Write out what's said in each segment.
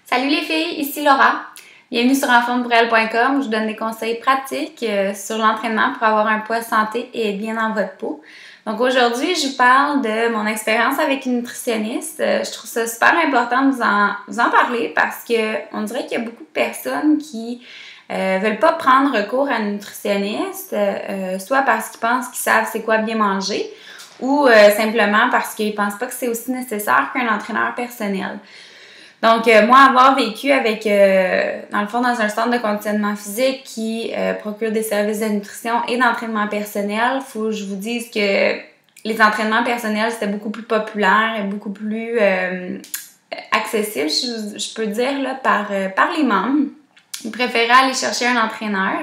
Salut les filles, ici Laura. Bienvenue sur enformepourelle.com où je donne des conseils pratiques sur l'entraînement pour avoir un poids santé et être bien dans votre peau. Donc aujourd'hui, je vous parle de mon expérience avec une nutritionniste. Je trouve ça super important de vous en parler parce que on dirait qu'il y a beaucoup de personnes qui veulent pas prendre recours à une nutritionniste, soit parce qu'ils pensent qu'ils savent c'est quoi bien manger ou simplement parce qu'ils pensent pas que c'est aussi nécessaire qu'un entraîneur personnel. Donc, moi, avoir vécu avec, dans le fond, dans un centre de conditionnement physique qui procure des services de nutrition et d'entraînement personnel, faut que je vous dise que les entraînements personnels, c'était beaucoup plus populaire et beaucoup plus accessible, je peux dire, là, par les membres. Ils préféraient aller chercher un entraîneur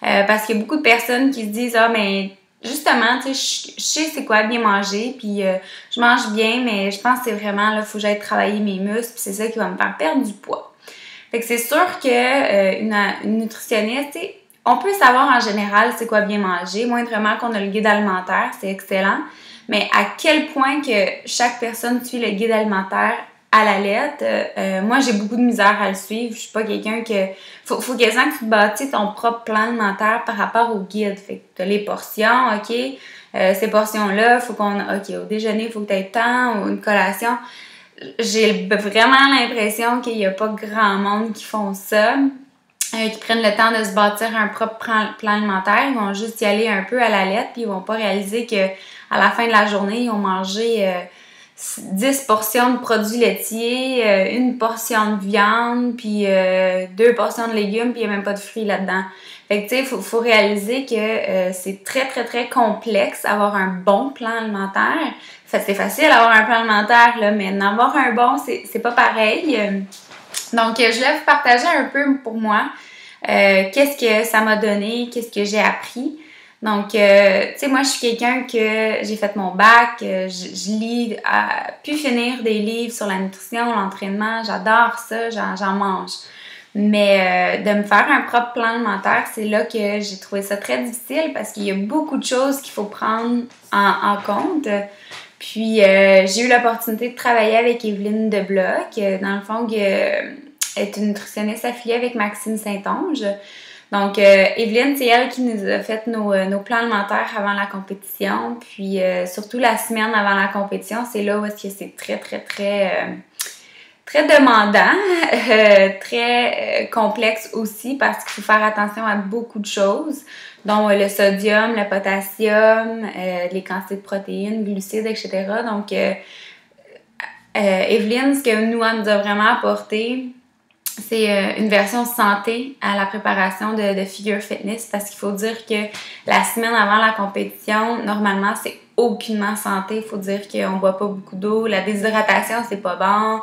parce qu'il y a beaucoup de personnes qui se disent « Ah, mais justement, tu sais, je sais c'est quoi bien manger, puis je mange bien, mais je pense que c'est vraiment, là, faut que j'aille travailler mes muscles, puis c'est ça qui va me faire perdre du poids. » Fait que c'est sûr que une nutritionniste, tu sais, on peut savoir en général c'est quoi bien manger, moindrement qu'on a le guide alimentaire, c'est excellent, mais à quel point que chaque personne suit le guide alimentaire à la lettre, moi j'ai beaucoup de misère à le suivre. Je suis pas quelqu'un que... Faut quasiment que tu te bâtisses ton propre plan alimentaire par rapport au guide. Fait que t'as les portions, ok, ces portions-là, faut qu'on... Ok, au déjeuner, il faut que tu aies tant, ou une collation. J'ai vraiment l'impression qu'il y a pas grand monde qui font ça, qui prennent le temps de se bâtir un propre plan alimentaire. Ils vont juste y aller un peu à la lettre, puis ils vont pas réaliser que à la fin de la journée, ils ont mangé 10 portions de produits laitiers, une portion de viande, puis 2 portions de légumes, puis il n'y a même pas de fruits là-dedans. Fait que, tu sais, faut réaliser que c'est très, très, très complexe avoir un bon plan alimentaire. Fait c'est facile d'avoir un plan alimentaire, là, mais d'en avoir un bon, c'est pas pareil. Donc, je voulais vous partager un peu pour moi qu'est-ce que ça m'a donné, qu'est-ce que j'ai appris. Donc, tu sais, moi, je suis quelqu'un que j'ai fait mon bac, je lis à pu finir des livres sur la nutrition, l'entraînement, j'adore ça, j'en mange. Mais de me faire un propre plan alimentaire, c'est là que j'ai trouvé ça très difficile parce qu'il y a beaucoup de choses qu'il faut prendre en compte. Puis, j'ai eu l'opportunité de travailler avec Evelyne Debloc, dans le fond, qui est une nutritionniste affiliée avec Maxime Saint-Onge. Donc, Evelyne, c'est elle qui nous a fait nos plans alimentaires avant la compétition. Puis, surtout la semaine avant la compétition, c'est là où est-ce que c'est très, très, très, très demandant, très complexe aussi parce qu'il faut faire attention à beaucoup de choses, dont le sodium, le potassium, les quantités de protéines, glucides, etc. Donc, Evelyne, ce que nous, elle nous a vraiment apporté, c'est une version santé à la préparation de figure fitness parce qu'il faut dire que la semaine avant la compétition, normalement, c'est aucunement santé. Il faut dire qu'on boit pas beaucoup d'eau. La déshydratation, c'est pas bon.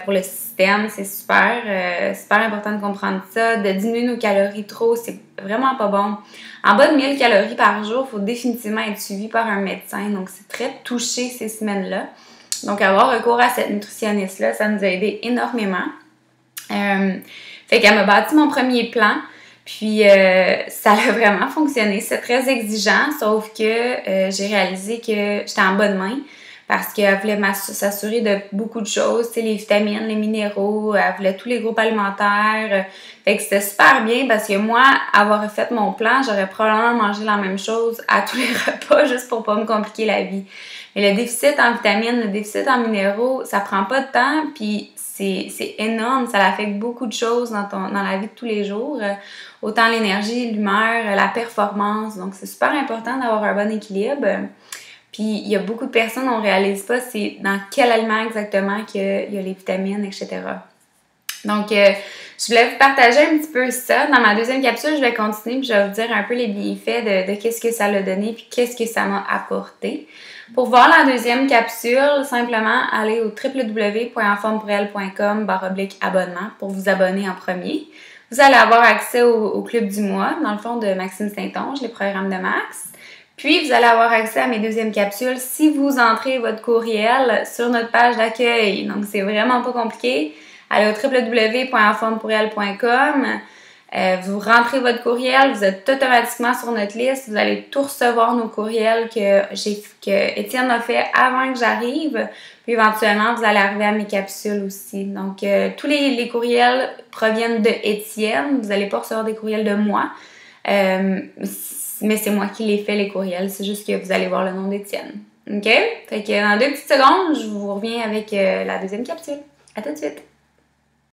Pour le système, c'est super important de comprendre ça. De diminuer nos calories trop, c'est vraiment pas bon. En bas de 1000 calories par jour, il faut définitivement être suivi par un médecin. Donc, c'est très touché ces semaines-là. Donc, avoir recours à cette nutritionniste-là, ça nous a aidé énormément. Fait qu'elle m'a bâti mon premier plan, puis ça a vraiment fonctionné. C'est très exigeant, sauf que j'ai réalisé que j'étais en bonne main parce qu'elle voulait s'assurer de beaucoup de choses, tu sais, les vitamines, les minéraux, elle voulait tous les groupes alimentaires. Fait que c'était super bien parce que moi, avoir fait mon plan, j'aurais probablement mangé la même chose à tous les repas juste pour pas me compliquer la vie. Mais le déficit en vitamines, le déficit en minéraux, ça prend pas de temps, puis c'est énorme, ça affecte beaucoup de choses dans la vie de tous les jours, autant l'énergie, l'humeur, la performance, donc c'est super important d'avoir un bon équilibre. Puis il y a beaucoup de personnes, on réalise pas c'est dans quel aliment exactement qu'il y a les vitamines, etc. Donc, je voulais vous partager un petit peu ça. Dans ma deuxième capsule, je vais continuer puis je vais vous dire un peu les bienfaits de qu'est-ce que ça l'a donné puis qu'est-ce que ça m'a apporté. Pour voir la deuxième capsule, simplement allez au www.enformepourelle.com/abonnement pour vous abonner en premier. Vous allez avoir accès au club du mois, dans le fond de Maxime Saint-Onge, les programmes de Max. Puis, vous allez avoir accès à mes deuxièmes capsules si vous entrez votre courriel sur notre page d'accueil. Donc, c'est vraiment pas compliqué. Allez au www.enformepourelle.com. Vous rentrez votre courriel, vous êtes automatiquement sur notre liste, vous allez tout recevoir nos courriels que Étienne a fait avant que j'arrive. Puis éventuellement, vous allez arriver à mes capsules aussi. Donc, tous les courriels proviennent de Étienne. Vous n'allez pas recevoir des courriels de moi. Mais c'est moi qui les fais, les courriels. C'est juste que vous allez voir le nom d'Étienne. OK? Fait que dans 2 petites secondes, je vous reviens avec la deuxième capsule. À tout de suite!